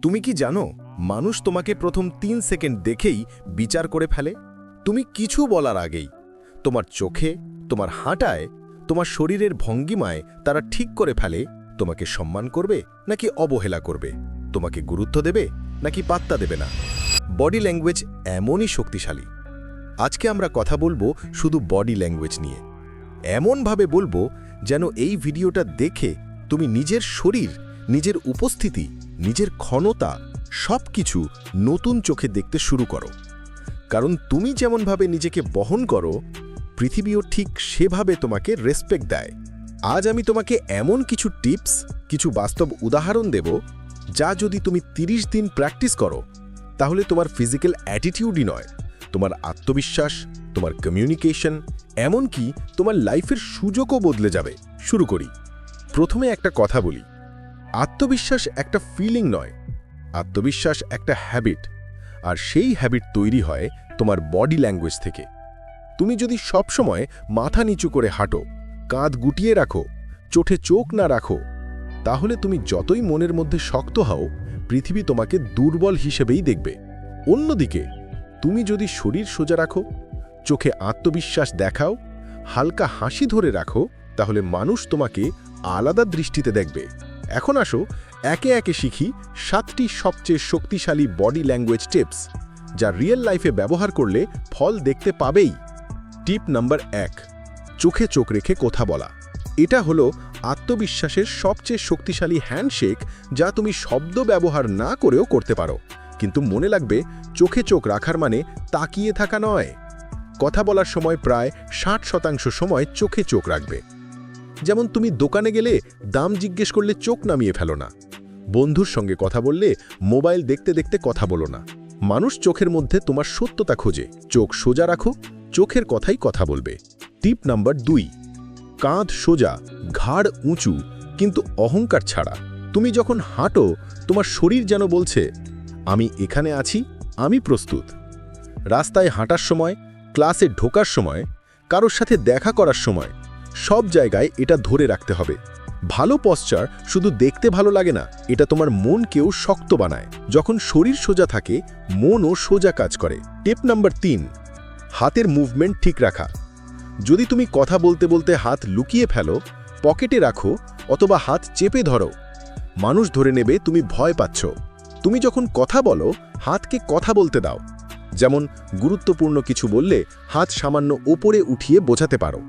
তুমি কি জানো মানুষ তোমাকে প্রথম ৩ সেকেন্ড দেখেই বিচার করে ফেলে? তুমি কিছু বলার আগেই তোমার চোখে, তোমার হাঁটায়, তোমার শরীরের ভঙ্গিমায় তারা ঠিক করে ফেলে তোমাকে সম্মান করবে নাকি অবহেলা করবে, তোমাকে গুরুত্ব দেবে নাকি পাত্তা দেবে না। বডি ল্যাঙ্গুয়েজ এমনই শক্তিশালী। আজকে আমরা কথা বলবো শুধু বডি ল্যাঙ্গুয়েজ নিয়ে। এমনভাবে বলবো যেন এই ভিডিওটা দেখে তুমি নিজের শরীর, নিজের উপস্থিতি, নিজের ক্ষমতা সব কিছু নতুন চোখে দেখতে শুরু করো। কারণ তুমি যেমনভাবে নিজেকে বহন করো, পৃথিবীও ঠিক সেভাবে তোমাকে রেসপেক্ট দেয়। আজ আমি তোমাকে এমন কিছু টিপস, কিছু বাস্তব উদাহরণ দেব যা যদি তুমি ৩০ দিন প্র্যাকটিস করো, তাহলে তোমার ফিজিক্যাল অ্যাটিটিউডই নয়, তোমার আত্মবিশ্বাস, তোমার কমিউনিকেশন, এমনকি তোমার লাইফের সুযোগও বদলে যাবে। শুরু করি। প্রথমে একটা কথা বলি, আত্মবিশ্বাস একটা ফিলিং নয়, আত্মবিশ্বাস একটা হ্যাবিট। আর সেই হ্যাবিট তৈরি হয় তোমার বডি ল্যাঙ্গুয়েজ থেকে। তুমি যদি সবসময় মাথা নিচু করে হাঁটো, কাঁধ গুটিয়ে রাখো, চোখে চোখ না রাখো, তাহলে তুমি যতই মনের মধ্যে শক্ত হও, পৃথিবী তোমাকে দুর্বল হিসেবেই দেখবে। অন্যদিকে তুমি যদি শরীর সোজা রাখো, চোখে আত্মবিশ্বাস দেখাও, হালকা হাসি ধরে রাখো, তাহলে মানুষ তোমাকে আলাদা দৃষ্টিতে দেখবে। এখন আসো একে একে শিখি 7টি সবচেয়ে শক্তিশালী বডি ল্যাঙ্গুয়েজ টিপস, যা রিয়েল লাইফে ব্যবহার করলে ফল দেখতে পাবেই। টিপ নাম্বার 1, চোখে চোখ রেখে কথা বলা। এটা হলো আত্মবিশ্বাসের সবচেয়ে শক্তিশালী হ্যান্ডশেক, যা তুমি শব্দ ব্যবহার না করেও করতে পারো। কিন্তু মনে রাখবে, চোখে চোখ রাখার মানে তাকিয়ে থাকা নয়। কথা বলার সময় প্রায় 60% সময় চোখে চোখ রাখবে। যেমন তুমি দোকানে গেলে দাম জিজ্ঞেস করলে চোখ নামিয়ে ফেলো না। বন্ধুর সঙ্গে কথা বললে মোবাইল দেখতে দেখতে কথা বলো না। মানুষ চোখের মধ্যে তোমার সত্যতা খোঁজে। চোখ সোজা রাখো, চোখের কথাই কথা বলবে। টিপ নাম্বার 2, কাঁধ সোজা, ঘাড় উঁচু, কিন্তু অহংকার ছাড়া। তুমি যখন হাঁটো, তোমার শরীর যেন বলছে, আমি এখানে আছি, আমি প্রস্তুত। রাস্তায় হাঁটার সময়, ক্লাসে ঢোকার সময়, কারোর সাথে দেখা করার সময়, সব জায়গায় এটা ধরে রাখতে হবে। ভালো পশ্চার শুধু দেখতে ভালো লাগে না, এটা তোমার মনকেও শক্ত বানায়। যখন শরীর সোজা থাকে, মনও সোজা কাজ করে। টিপ নাম্বার 3, হাতের মুভমেন্ট ঠিক রাখা। যদি তুমি কথা বলতে বলতে হাত লুকিয়ে ফেলো, পকেটে রাখো অথবা হাত চেপে ধরো, মানুষ ধরে নেবে তুমি ভয় পাচ্ছ। তুমি যখন কথা বলো, হাতকে কথা বলতে দাও। যেমন গুরুত্বপূর্ণ কিছু বললে হাত সামান্য ওপরে উঠিয়ে বোঝাতে পারো,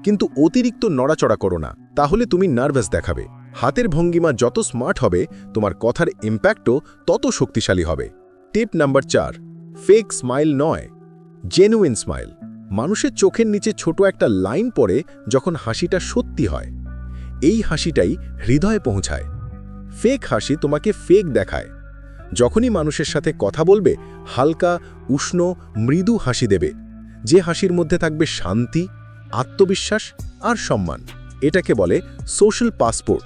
কিন্তু অতিরিক্ত নড়াচড়া করো না, তাহলে তুমি নার্ভাস দেখাবে। হাতের ভঙ্গিমা যত স্মার্ট হবে, তোমার কথার ইম্প্যাক্টও তত শক্তিশালী হবে। টিপ নাম্বার 4, ফেক স্মাইল নয়, জেনুইন স্মাইল। মানুষের চোখের নিচে ছোট একটা লাইন পড়ে যখন হাসিটা সত্যি হয়। এই হাসিটাই হৃদয়ে পৌঁছায়। ফেক হাসি তোমাকে ফেক দেখায়। যখনই মানুষের সাথে কথা বলবে, হালকা, উষ্ণ, মৃদু হাসি দেবে, যে হাসির মধ্যে থাকবে শান্তি, আত্মবিশ্বাস আর সম্মান। এটাকে বলে সোশ্যাল পাসপোর্ট,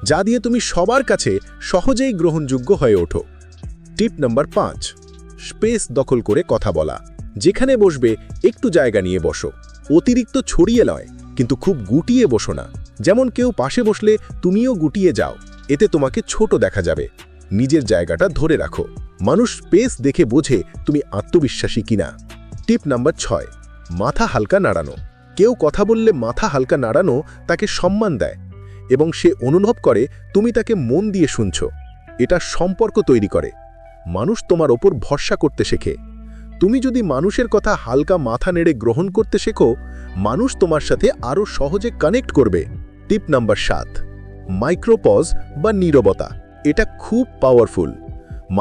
যা দিয়ে তুমি সবার কাছে সহজেই গ্রহণযোগ্য হয়ে ওঠো। টিপ নাম্বার 5, স্পেস দখল করে কথা বলা। যেখানে বসবে একটু জায়গা নিয়ে বসো, অতিরিক্ত ছড়িয়ে নয়, কিন্তু খুব গুটিয়ে বসো না। যেমন কেউ পাশে বসলে তুমিও গুটিয়ে যাও, এতে তোমাকে ছোট দেখা যাবে। নিজের জায়গাটা ধরে রাখো। মানুষ স্পেস দেখে বোঝে তুমি আত্মবিশ্বাসী কিনা। টিপ নাম্বার 6, মাথা হালকা নাড়ানো। কেউ কথা বললে মাথা হালকা নাড়ানো তাকে সম্মান দেয় এবং সে অনুভব করে তুমি তাকে মন দিয়ে শুনছ। এটা সম্পর্ক তৈরি করে। মানুষ তোমার ওপর ভরসা করতে শেখে। তুমি যদি মানুষের কথা হালকা মাথা নেড়ে গ্রহণ করতে শেখো, মানুষ তোমার সাথে আরও সহজে কানেক্ট করবে। টিপ নাম্বার 7, মাইক্রোপজ বা নীরবতা। এটা খুব পাওয়ারফুল।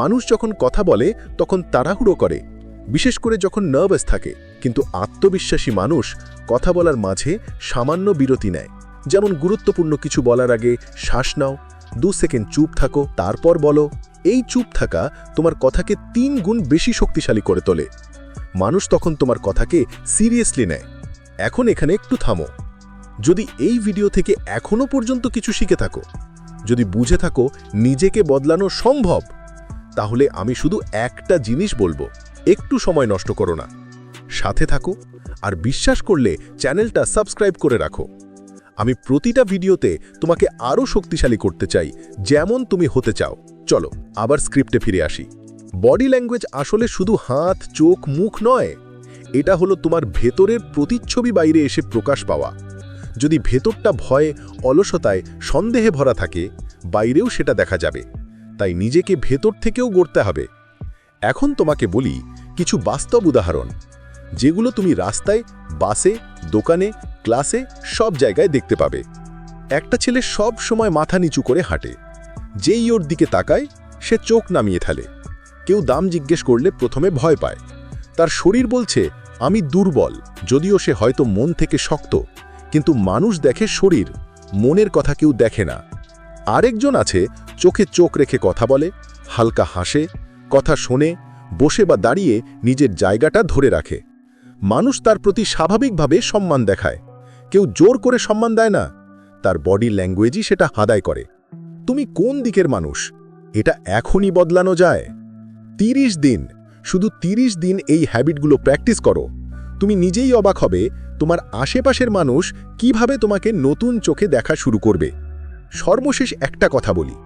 মানুষ যখন কথা বলে তখন তাড়াহুড়ো করে, বিশেষ করে যখন নার্ভাস থাকে, কিন্তু আত্মবিশ্বাসী মানুষ কথা বলার মাঝে সামান্য বিরতি নেয়। যেমন গুরুত্বপূর্ণ কিছু বলার আগে শ্বাস নাও, 2 সেকেন্ড চুপ থাকো, তারপর বলো। এই চুপ থাকা তোমার কথাকে 3 গুণ বেশি শক্তিশালী করে তোলে। মানুষ তখন তোমার কথাকে সিরিয়াসলি নেয়। এখন এখানে একটু থামো। যদি এই ভিডিও থেকে এখনো পর্যন্ত কিছু শিখে থাকো, যদি বুঝে থাকো নিজেকে বদলানো সম্ভব, তাহলে আমি শুধু একটা জিনিস বলবো, একটু সময় নষ্ট করো না, সাথে থাকো। আর বিশ্বাস করলে চ্যানেলটা সাবস্ক্রাইব করে রাখো। আমি প্রতিটা ভিডিওতে তোমাকে আরও শক্তিশালী করতে চাই, যেমন তুমি হতে চাও। চলো আবার স্ক্রিপ্টে ফিরে আসি। বডি ল্যাঙ্গুয়েজ আসলে শুধু হাত, চোখ, মুখ নয়, এটা হলো তোমার ভেতরের প্রতিচ্ছবি বাইরে এসে প্রকাশ পাওয়া। যদি ভেতরটা ভয়ে, অলসতায়, সন্দেহে ভরা থাকে, বাইরেও সেটা দেখা যাবে। তাই নিজেকে ভেতর থেকেও গড়তে হবে। এখন তোমাকে বলি কিছু বাস্তব উদাহরণ, যেগুলো তুমি রাস্তায়, বাসে, দোকানে, ক্লাসে সব জায়গায় দেখতে পাবে। একটা ছেলে সব সময় মাথা নিচু করে হাঁটে। যেই ওর দিকে তাকায়, সে চোখ নামিয়ে ফেলে। কেউ দাম জিজ্ঞেস করলে প্রথমে ভয় পায়। তার শরীর বলছে আমি দুর্বল, যদিও সে হয়তো মন থেকে শক্ত, কিন্তু মানুষ দেখে শরীর, মনের কথা কেউ দেখে না। আরেকজন আছে চোখে চোখ রেখে কথা বলে, হালকা হাসে, কথা শোনে, বসে বা দাঁড়িয়ে নিজের জায়গাটা ধরে রাখে। মানুষ তার প্রতি স্বাভাবিকভাবে সম্মান দেখায়। কেউ জোর করে সম্মান দেয় না, তার বডি ল্যাঙ্গুয়েজই সেটা আদায় করে। তুমি কোন দিকের মানুষ, এটা এখনই বদলানো যায়। 30 দিন, শুধু 30 দিন এই হ্যাবিটগুলো প্র্যাকটিস করো। তুমি নিজেই অবাক হবে তোমার আশেপাশের মানুষ কিভাবে তোমাকে নতুন চোখে দেখা শুরু করবে। সর্বশেষ একটা কথা বলি,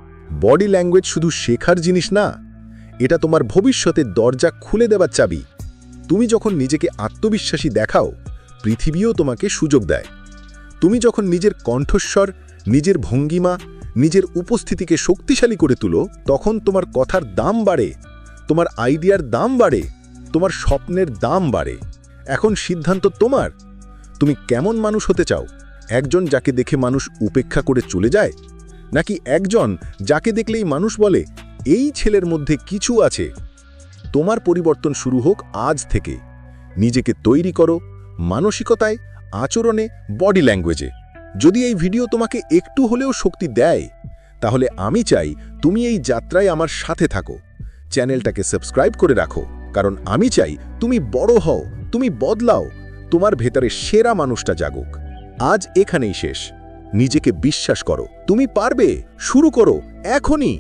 বডি ল্যাঙ্গুয়েজ শুধু শেখার জিনিস না, এটা তোমার ভবিষ্যতের দরজা খুলে দেওয়ার চাবি। তুমি যখন নিজেকে আত্মবিশ্বাসী দেখাও, পৃথিবীও তোমাকে সুযোগ দেয়। তুমি যখন নিজের কণ্ঠস্বর, নিজের ভঙ্গিমা, নিজের উপস্থিতিকে শক্তিশালী করে তুলো, তখন তোমার কথার দাম বাড়ে, তোমার আইডিয়ার দাম বাড়ে, তোমার স্বপ্নের দাম বাড়ে। এখন সিদ্ধান্ত তোমার। তুমি কেমন মানুষ হতে চাও? একজন যাকে দেখে মানুষ উপেক্ষা করে চলে যায়, নাকি একজন যাকে দেখলেই মানুষ বলে এই ছেলের মধ্যে কিছু আছে? তোমার পরিবর্তন শুরু হোক আজ থেকে। নিজেকে তৈরি করো, মানসিকতায়, আচরণে, বডি ল্যাঙ্গুয়েজে। যদি এই ভিডিও তোমাকে একটু হলেও শক্তি দেয়, তাহলে আমি চাই তুমি এই যাত্রায় আমার সাথে থাকো। চ্যানেলটাকে সাবস্ক্রাইব করে রাখো, কারণ আমি চাই তুমি বড় হও, তুমি বদলাও, তোমার ভেতরে সেরা মানুষটা জাগুক। আজ এখানেই শেষ। নিজেকে বিশ্বাস করো, তুমি পারবে। শুরু করো এখনই।